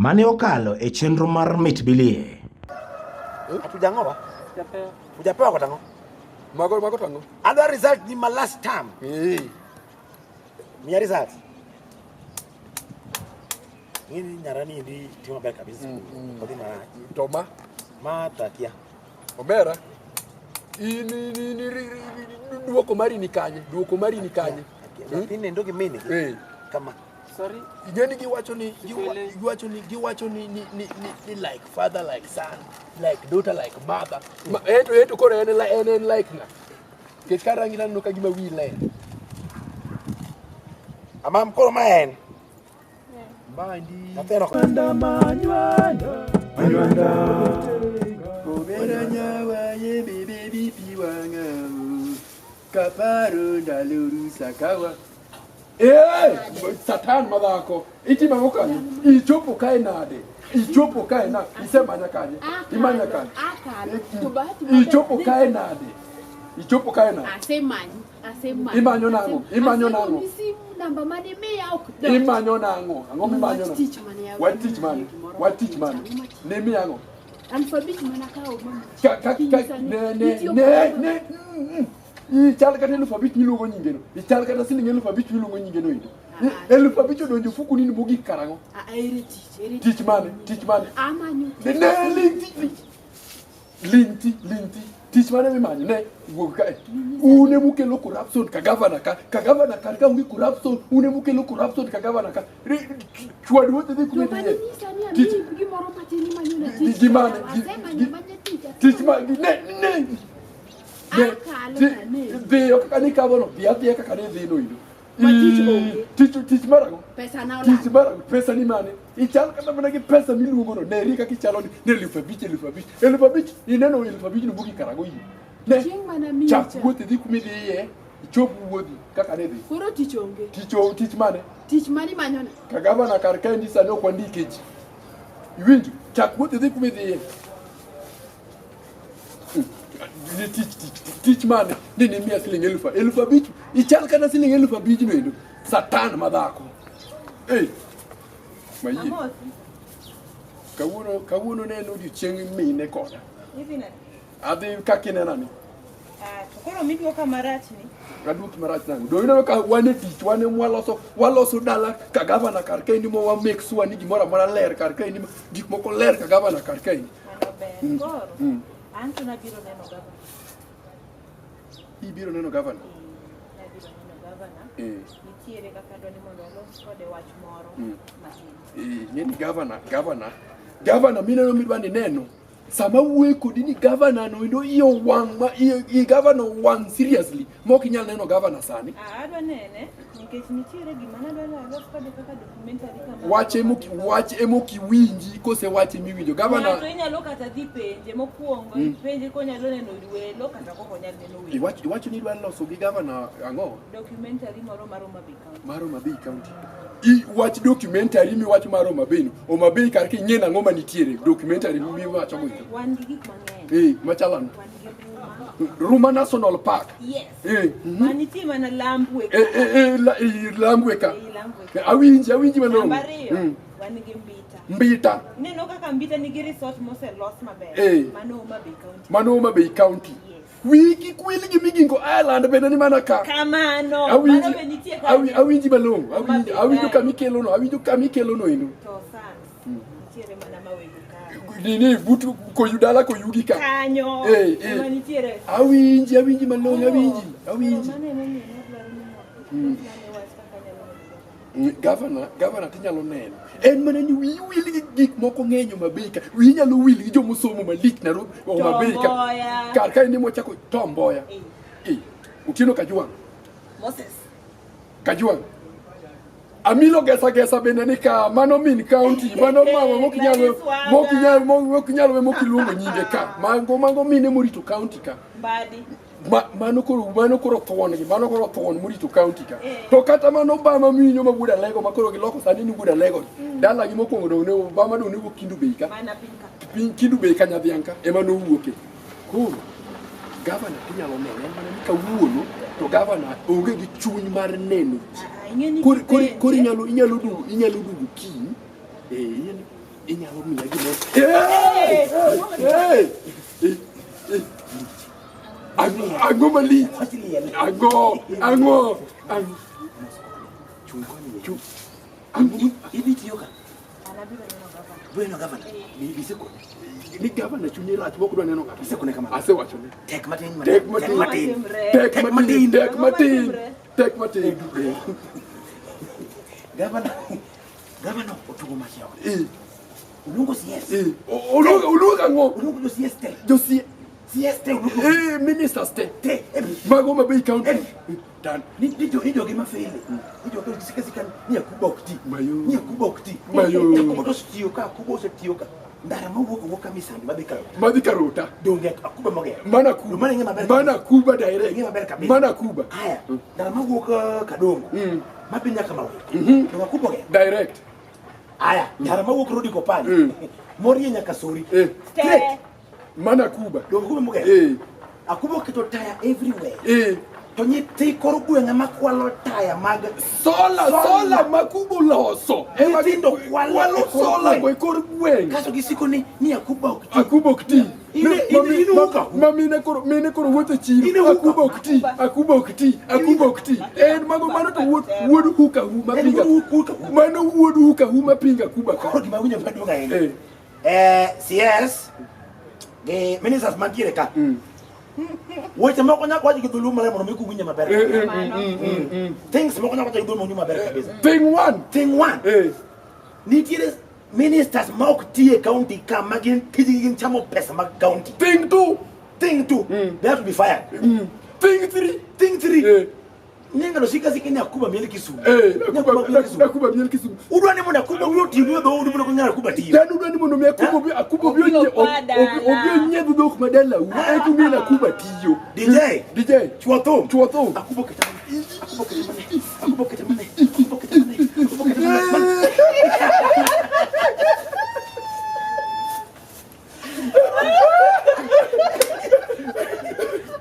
mane okalo e chenro mar Mit Bilie. Atujango ba? Ujapewa kwa tango? Mago tango. Adwa result ni my last term. Mia result. Ngini nyarani ndi timu beka kabisa. Kodi na Toma. Matakia. Omera. Duoko mari ni kanye. Ine ndogi mene. Kama sorry. Igeni giwacho ni like father like son, like daughter like mother. Eto kore en like na. Ke karangi nanu ka gima wi le. Ama mkoro maen. Bandi. Natero Anda manywanda. Omera nyawa ye bebe bipi wanga. Kaparo ndaluru sakawa. Satan madhako. Iti mamukani. Ichopo kae nade. Ichopo kae na. Isema kanye. Imanya kanye. Ichopo kae nade. Ichopo kae na. Asemani. Imanyo nango. Namba mane me au imanyo nango. Ango mimanyo nango. What teach man? Nemi yango. Alphabet manakao mama. Ne. Ichalaka telu fabit nyilongo nyingeno. Ichalaka ta silinge fabit nyilongo nyingeno ino. Elu fabit do nju fuku nini bogi karango. Teach man. Amanyo. Ne linti. Teach man me man ne woga. Une mukelo corruption ka governor ka ungi corruption une mukelo corruption ka governor ka. Chwadi wote de kumedi. Teach man ne. Veo kakani kabono, via kakani vino ino. Teach marago. Pesa ni mane. Ichal kata managi pesa milu ngono. Neri kaki chaloni. Neri lufabiti. Elufabiti. Ineno elufabiti nubuki karago yi. Ne. Chap wote di kumidi ye. Chopu wodi kakane di. Kuro tichonge. Teach mane. Teach mani manyona. Kagaba na karkendi sano kwa ndikeji. Iwinju. Chap wote di kumidi ye. Teach man nini mia siling elufa bichu ichal kana siling elufa bichu no Satan madako mayi kawuno ne no di chengi mi ne koda hivi na adi kakine nani tukolo mimi kwa marati ni gaduki marati nangu do ino ka wane teach wane waloso dala ka governor karkai ni mo wa make sure ni gimora mora ler karkai ni gik moko ler ka governor karkai ngoro antu na biro neno governor. Ibiro neno governor. Nitiere kaka doni mondo olos kode wach moro. Nyeni governor mineno midwani neno. Sama wuoyo kodi ni governor no endo iyo governor wang seriously. Mok inyal neno governor sani. Adwa nene nikech nitiere gima nadwaro alos kode kaka documentary kama. Wach emoki winji kose wache miwinjo governor. To inyalo kata dhi penje mokuongo penje ko nyalo neno welo kata ko nyalo neno welo. Iwacho ni dwaro loso gi governor ango? Documentary moro mar Homa Bay County. Watch documentary mi watch mar Homa Bay no. Homa Bay kar ki ng'ena ng'oma nitiere documentary mi wacho go. Wan gi gik mang'eny. Machalan. Ruma National Park. Yes. Manitie mana Lambwe. Lambwe ka. Awinji malongo. Wan gi Mbita. Neno kaka Mbita nigi resort mose los maber. Mano Homa Bay County. Wiki kwili gi migingo Island bende ni mana ka. Kamano. Awinji malongo. Awinjo kamikelo no ino. To sana. Nitiere mana mawego ka. Nini butu ko yudala ko yugi ka. Kanyo. Manitiere. Awinji malongo awinji. Governor tinyalo neno. En mana ni wili gik moko ng'enyo mabeka. Wi nyalo wili gi jomosomo malik na mabeka. Kar kai ni mochako tomboya. Utino Kajwang. Moses. Kajwang. Amilo gesa bende ni ka mano min county mano mama mokinyalo mokiluongo nyinge ka. Mango mine morito county ka. Badi. Mano koro thon morito county ka. To kata mano Obama minyo mabuda lego makoro giloko sani ni buda lego. Dala gi mokwongo do ne Obama do ne go Kindu Bay ka. Mana Kindu Bay ka nyadhianka ema no wuoke. Koro governor tinyalo neno en mana ni kawuono to governor onge gi chuny mar neno. Kori inyalo dugu kiny. inyalo miya gimoro. Ang'o mali? Ang'o? Ibi tiyo ka? Bueno gavana. Ni gavana chunye rach moko dwa neno ng'ato. Isekone kama. Asewachone. Tek matin. Gavana otugo machiago. Ulungo CS. Ulungo ang'o? Ulungo jo CS te. CS te ulungo. Ministers te. Mago Mabei County. Dan. Nijo gima fail. Nijo ko sikasikan ni akuba okti. Mayo. Kubo stiyo ka, kubo se tiyo ka. Ndara woka misandi Mabei Karota. Donge akuba moge. Mana Kuba direct. Mana Kuba. Aya. Ndara woka kadongo. Mabinya kama wewe. Donge akuba ge. Direct. Aya, ndara woka rudi kopani. Mori nyaka sori. Mana Kuba. Donge kuba moge. Akuba kito tire everywhere. Tonye te korugu ngama kwalo tire mag sola makubo loso tindo kwalo sola kwa korugu kaso gisiko ni akuba okti mine koro wuotho chiro akuba okti en mago mano to wuod huka hu mapinga mano wuod huka hu mapinga kuba ko gima winyo maduong' ahinya CS ge ministers mantiere ka Weche moko nyaka waji kidhulu mare mondo miku winje maber. Things moko nyaka waji kidhulu mondo maber kabisa. Thing one. Nitiere ministers ma ok tie county ka magin tijigin chamo pesa mag county. Thing two. They have to be fired. Thing three. Nenga no sika ni akuba mieli Kisumu. Akuba mieli Kisumu. Udwa ni mona akuba uyo tiyo do udu mona akuba tiyo. Dan udwa ni mona akuba uyo nye obyo nye do madala u ekubi akuba tiyo. DJ. Chuato. Akuba ketamane.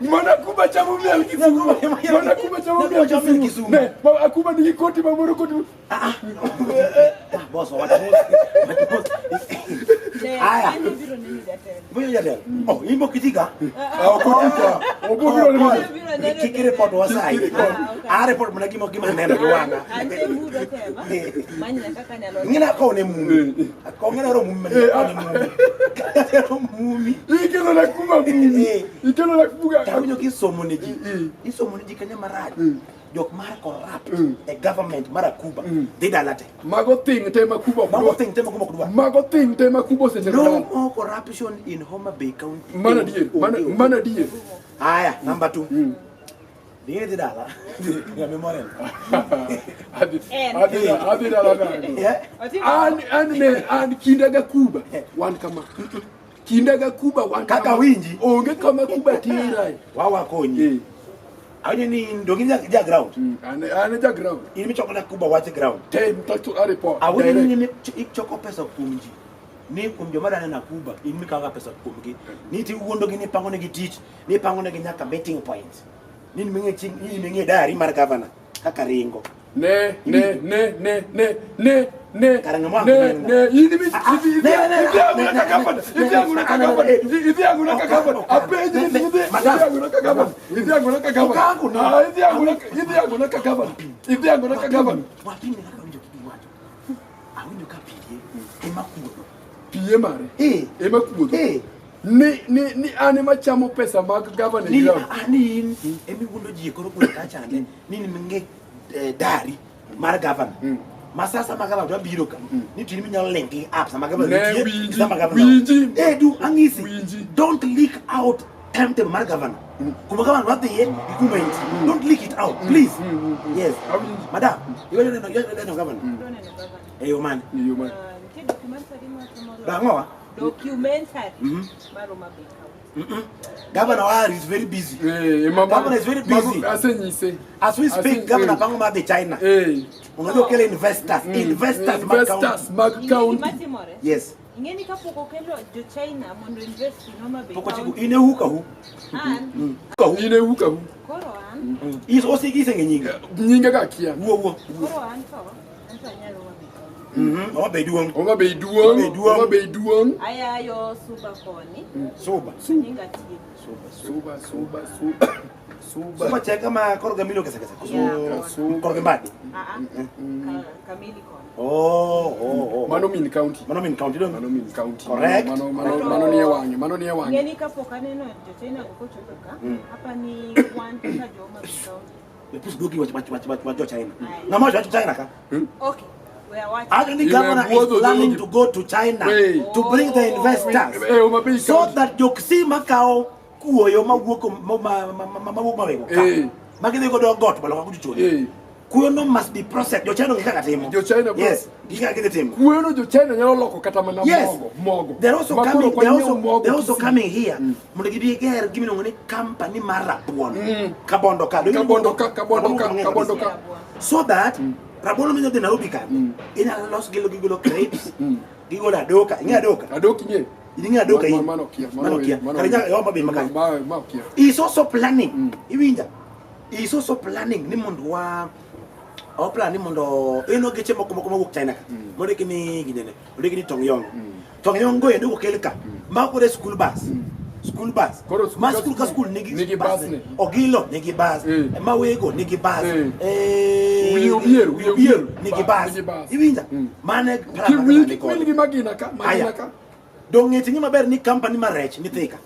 Mana Kuba chamo miel Kisumu. Ne, Akuba ni koti mamoro koti. Boss, what? Aya. Boyo jadel. Oh, imbo kitika. Kotika. Obiro ni. Kikire report wasai. Report mna gimo neno giwanga. Ante mudo tema. Manya kaka nyalo. Ngina ko ne mumi. Ko ngina ro mumi. Mumi. Ikelo na Kuba mumi. Ikelo na Kuba. Tawo kisomo ne ji. Isomo ne ji kanya maraj. Jok mar corrupt a government mara Kuba didalate mago thing tema Kuba se no more corruption in Homa Bay County mana die aya number 2 Dia didala ya memoria and kindaga Kuba wan kama kindaga Kuba wan kaka winji onge kama Kuba tira wawa konyi Aje ni ndongina ja ground. Ane ja ground. Ini chokona Kuba wati ground. Tem tatu report. Awe ni choko pesa kumji. Ni kumjomara na Kuba, ini kaga pesa kumgi. Ni ti uondo gini pango ne gitich, ni pango ne ginyaka betting points. Ni minge dari mar governor. Kaka ringo. Ne. Karanga Idi ni anima chamo pesa mag governor ni ani emi gundo ji ko ko ta chande ni minge dari mar governor Masasa magaba do biro ka ni tini nyal linking up sama magaba do angisi don't leak out time mar governor kuma governor what the document don't leak it out please yes madam you no governor yo man documentary Maroma Bay Governor is very busy. Governor is very busy. As we speak, Governor Pangoma de China. Unajua kile investors mag county. Yes. Ingeni kapoko kelo jo China mondo invest in Homa Bay. Poko chiku ine huka hu. Ine huka hu. Koroan. Is osi gise nyinga. Nyinga gakia. Wo. Koroan to. Anta nyalo Homa Bay. Oma Bay duong. Oma Bay duong. Aya yo suba koni. Suba. Ninga tie. Suba. Suba cheka ma koro gamilo kesa. Koro gambadi. Kamili koni. Oh. Manomin County. Dong. Correct. Mano ni wangi. Ngeni kapoka neno jochina kukochoka. Hapa ni one kaka Joma County. Please do give what China. Na moja tu China ka. Okay. We are watching. Actually, governor is planning to go to China to bring the investors so that Joksi Macau kuoyo mawuoko mawuoko magidhi go got balo kuchuchuni. Kuono must be processed. Jo China ngika timo. Yes, ngika kile timo. Kuono jo China nyalo loko kata mana mogo. They're also coming here. Mundigibi ger gimi ngone company marabuon. Kabondo ka. So that Rabono minyo de naubika. Ina los gilo crepes. Gigo la doka. Inga doka. Adoki nye. Ininga doka hii. Manokia. Karinya yoma be makai. He's also planning. Iwinja. He's also planning ni mundu wa plan ni mundu eno geche moko China. Modeki ni ginene. Modeki ni Tongyong. Tongyong go yendo keleka. Mako de school bus. Ma school nigi bus. Ogilo nigi bus. Mawego nigi bus. Uyobieru nigi bus. Iwinja. Mane Kiwili magina ka. Dongeti ni maber ni company marech ni thika.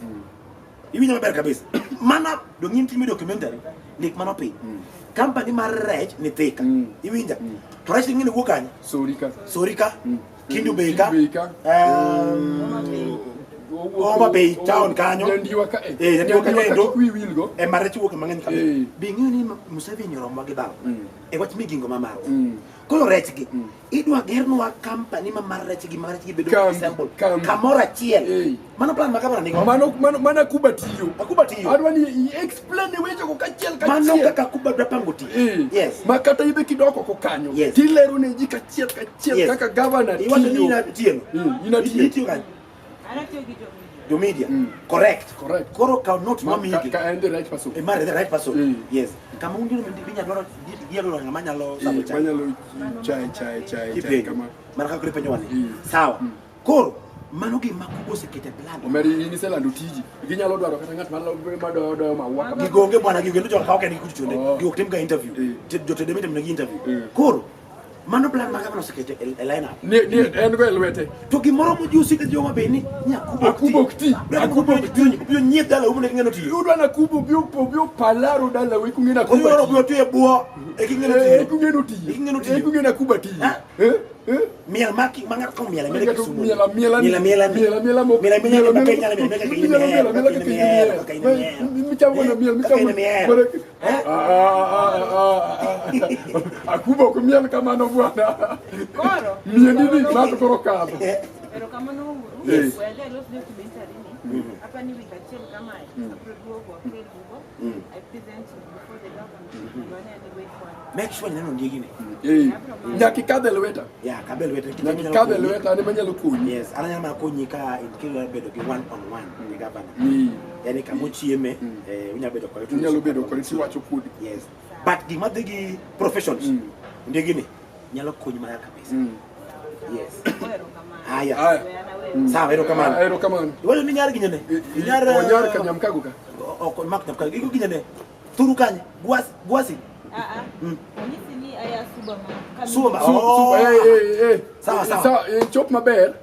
Iwinja maber kabisa. Mana dongeti mi documentary nik mano pi. Company marech ni thika. Iwinja. To rech ngini wukanya. Sorika. Kindu Beika. Oma Bay town kanyo. Yandiwa ka endo. Wilgo. Marechi wuok mang'eny kabisa. Bing'eni Museveni romo gi dhao. Wach migingo mamaro. Kolo rech gi. Idwa gernwa company mar rech gi bedo assemble. Kamora chiel. Mano plan makabara nigo. Mana Kuba tiyo. Adwa ni explain weche ko kachiel. Mano kaka Kuba drapango tiyo. Yes. Makata ibe kidoko ko kanyo. Yes. Tilero ne ji kachiel kaka governor tiyo. Iwacho ni ina tiyo. Ina tiyo kanyo. Anatio gi Your media. Correct. Koro cannot mami. Ka and the right person. The right person. Yes. Kama ungi mbinya dwaro dialo ngamanya lo sabo chai. Manya lo chai kama. Maraka kule penyo wani. Sawa. Koro manogi makubo sekete plan. Omeri ni sela ndutiji. Ginyalo dwaro kata ngat mado mawaka. Gigonge bwana gigonge jo kawke ni kuchuchonde. Gioktemga interview. Jote demete mnagi interview. Koro mano plan magabano sekete line up. Ni engo elwete. To gimoro mojusi ke joma beni akubo kti. Bio nyie dala umune ngeno ti. Udwa na kubo bio palaro dala we kungena kubo. Oyoro bio tu ebuo ekingeno ti. Ekungena kuba ti. Miel maki mangat ko miel miela akubo ko miel kama no bwana Koro. Miendini nato koroka. Pero kama no huru. Wale los documentary ni. Hapa ni wikachiel kama produce kwa kelbo. I present before the government. Wana ni wait for. Make sure neno ndigine. Nyaki kadelweta. Yeah, kabelweta. Nyaki kadelweta ni manyalo kunyi. Yes, ananyama kunyika in kilo bedo ki one on one the governor. Yani kamuchieme unya bedo kwa unyalo bedo kwa si wacho kudi. Yes. But the madigi professions ndigine nyalo kunyi maya kabisa. Yes. Haya. Sawa ero kamano. Wale ni nyari ginyene. Nyari kanyamkago ka. Oko makna iko ginyene. Turukanye. Buasi. Polisi ni aya suba ma. Suba. Sawa. Chop maber.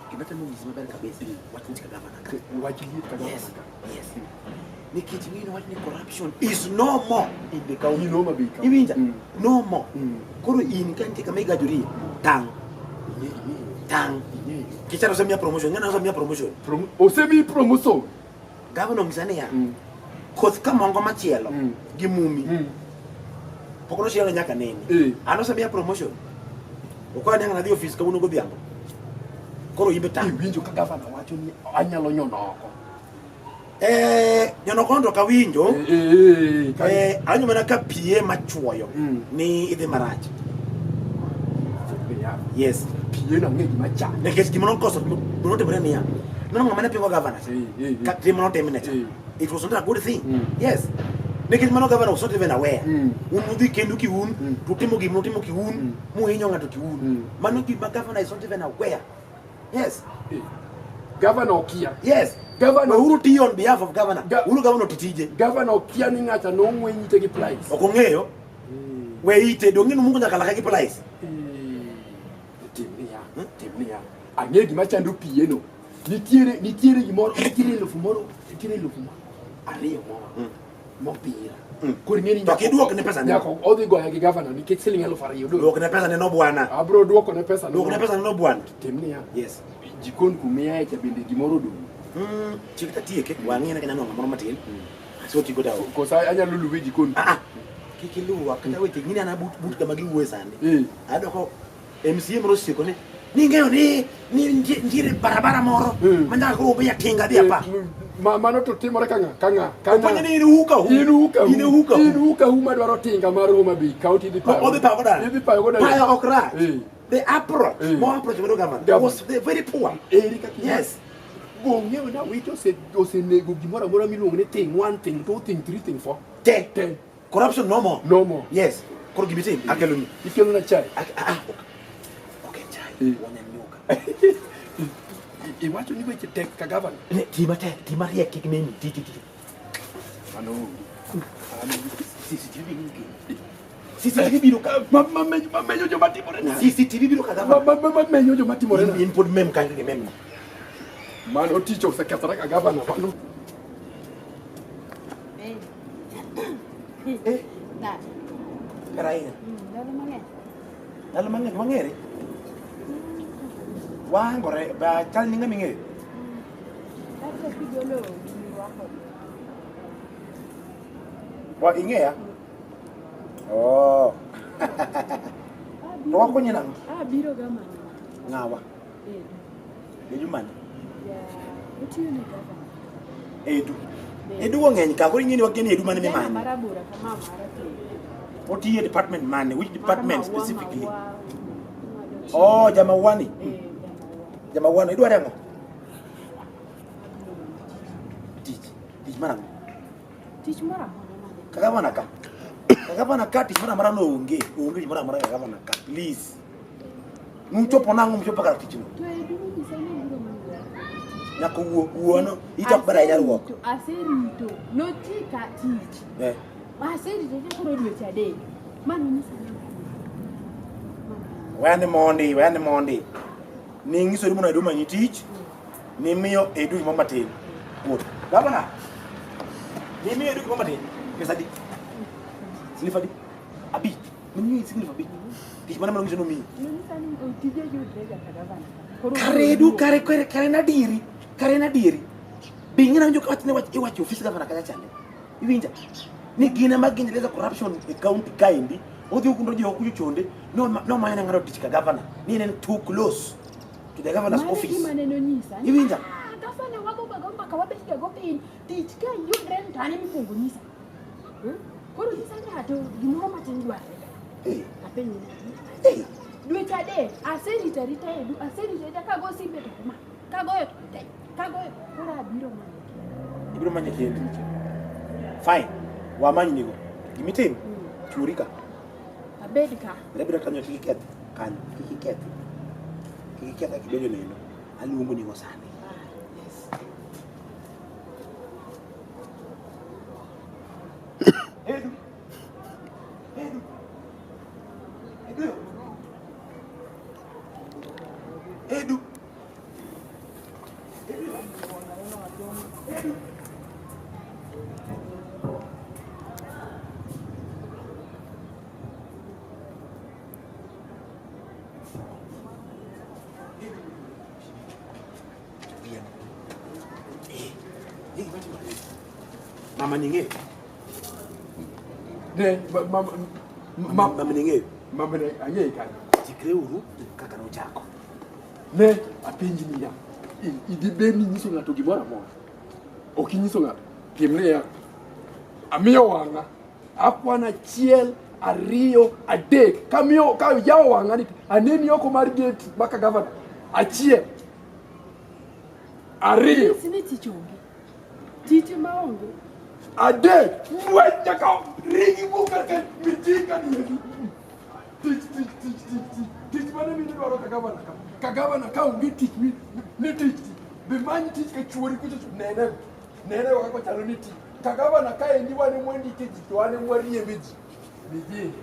Kimeta mungi maber kabisa. Watu ntika governor. Wajili kabisa. Yes. Ni kitu ngine what ni corruption is no more in the county. No more big. Ibinja. No more. Koro in kanti kama igajuri tang. Kicharo semia promotion. Ngana semia promotion. Osemi promotion. Governor msane ya. Koth kama ngoma chielo. Gimumi. Pokoro chielo nyaka neni. Ano semia promotion. Ukwa nyanga na di office ka uno go biango. Koro imbe tang. Winjo ka governor wacho ni anyalo nyono oko. Nyono kondo ka winjo. Anyo mana ka pie machuoyo. Ni idhi marach. Yes. Pie na ngi macha. Nekes gimono koso no te brene ya. No ngama na pingo governor. Ka trimo no terminate. It was not a good thing. Yes. Nikech mano gavana was not even aware. Udhi kendo ki un, tutimo ki un, muhinyo ng'ato ki un. Mano gima governor is not even aware. Yes. Governor Okia. Yes. Governor Uru tiyo on behalf of governor. Uru governor titije. Governor Okia ni ng'ata no ng'wenyi te gi price. Okong'eyo. We ite dongi mungu nyaka laka gi price. Timnia. Ang'e gima chando piye no. Nitiere gimoro, nitiere lofu moro. Ariyo moro. Mopira. Kuri ng'eni to kiduok ne pesa ne. Nyako odhi goya gi governor nikech siling 2,000 do. Duok ne pesa ne no bwana. Abro duoko ne pesa no. Duok ne pesa ne no bwana. Timnia. Yes. Jikon kumia cha bende gimoro do. Chikta tieke wang'e ne kanano ng'amoro matin. So tigo dawo. Kosa anyalo luwe jikon. Kikiluwa kata weche ng'ini ana but kama giwuoye sani. Adoko MCA moro siko ne ning'eyo ni nitiere barabara moro manyaka koro obeya tinga dhi apa. Mano to timore kanga. Oponye ni inuka hu madwaro tinga mar Homa Bay County di payo. Odhi payo godara. Idhi payo godara. Payo okra. The approach, more approach with the government was very poor. Yes. Go ng'eyo na wito ose nego gimoro amora miluongo ni thing 1 thing 2 thing 3 thing 4 10. Corruption no more. Yes. Koro gibi tim akelo ni. Ikelo na chai. Okay, chai. Wonya nyoka. Iwacho ni weche tek ka governor. Tima riek kik neni ti. Ano. CCTV biro ka mamenyo joma timore na. CCTV biro ka governor. Mamenyo joma timore na. In pod mem kan ke mem. Mano ticho sekretari ka governor mano. Nah. Karaina. Dalam mana? Mangere. Wangore ba kal ninga minge. Dapat video lo di wako. Wa inge ya? Oh. Ro ko nyina. Biro gama. Ngawa. Ejuman. Ya, itu ni gama. Edu ng'eny ka koro ing'eni wakeni edu mane mimanye. Marabura kama marate. Otiye department mane? Which department specifically? Oh, Jamawani. Jamawani idware ang'o? Tich marang'o? Tich mara. Kagavana ka tich mara no onge tich mara kagavana ka please. Muchopo nango muchopo kar tich no. To edu ni sana biro mangura. Nyako wuono itok bara nyaruok. Aserito no tika tich. Aserito ke koro dweche adek. Mano ni sana. Wene mondi. Ni ngiso mondo edu manyi tich. Ni miyo edu mo matin. Good. Gavana. Ni miyo edu mo matin. Pesa di. Silifadi. Abi. Mimi silifadi. Tich mana ngiso no mi. Ni sana tije yudrega ka gavana. Karedu kare na diri. Bingina njo kwatine wachi office gavana kaya chande. Iwinja. Ni gina maginjeleza corruption county kaindi. Odi ukundo je okuyo chonde. No mayana ngaro tich ka gavana. Ni nen too close to the governor's office. Iwinja. Gavana wako bagomba kawabesha gopin. Tich ka yudre ntani mifungo nyisa. Koro nyisa ngato gimoro matin dware. Apenyi. Dweche adek aserita edu aserita kago simbe to kuma. Kagoyo koro abiro manye. Ibiro manye kendi. Fine. Wamanyi nigo. Gimitim. Churika. Abedka. Lebira kanyo tiket. Kan tiket. Tiket akibedo neno. Aluongo nigo sani. Edu. Mama ninge. Ne, Mama ninge. Mama ne anye kan. Tikre uru kaka no chako. Ne apenji ni ya. Idi be ni nyiso ngato gimora mo. Okinyiso ngato. Pimne ya. Amiyo wanga. Akwana chiel ariyo adek. Kamiyo ka yawo wanga ni aneni yoko mar gate maka governor. Achiel. Ariyo. Sini tichonge. Titi maonge. ade mwanya ka ringi buka ka mitika ni teach mana mi ndoro kagavana ka ungi teach mi ni teach be man teach ka churi kucho nene wakako chalo ni teach kagavana ka endi wane mwendi teach to wane mwari yemeji biji